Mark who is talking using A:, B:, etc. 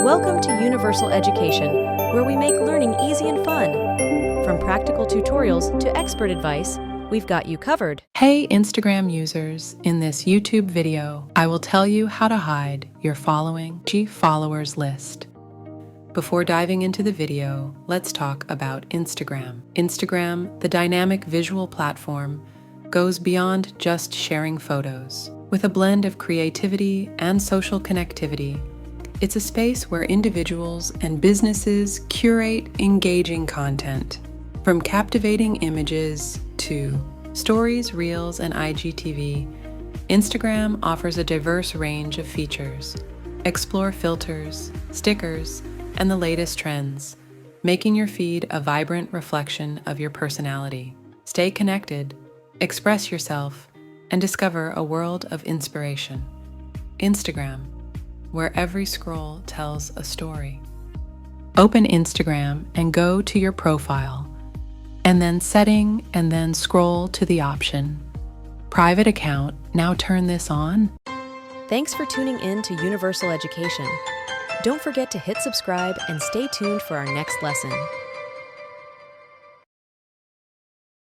A: Welcome to Universal Education, where we make learning easy and fun. From practical tutorials to expert advice, we've got you covered.
B: Hey Instagram users, in this YouTube video, I will tell you how to hide your following G followers list. Before diving into the video, let's talk about Instagram. Instagram, the dynamic visual platform, goes beyond just sharing photos. With a blend of creativity and social connectivity, it's a space where individuals and businesses curate engaging content. From captivating images to stories, reels, and IGTV, Instagram offers a diverse range of features. Explore filters, stickers, and the latest trends, making your feed a vibrant reflection of your personality. Stay connected, express yourself, and discover a world of inspiration. Instagram, where every scroll tells a story. Open Instagram and go to your profile, and then setting, and then scroll to the option Private Account. Now turn this on.
A: Thanks for tuning in to Universal Education. Don't forget to hit subscribe and stay tuned for our next lesson.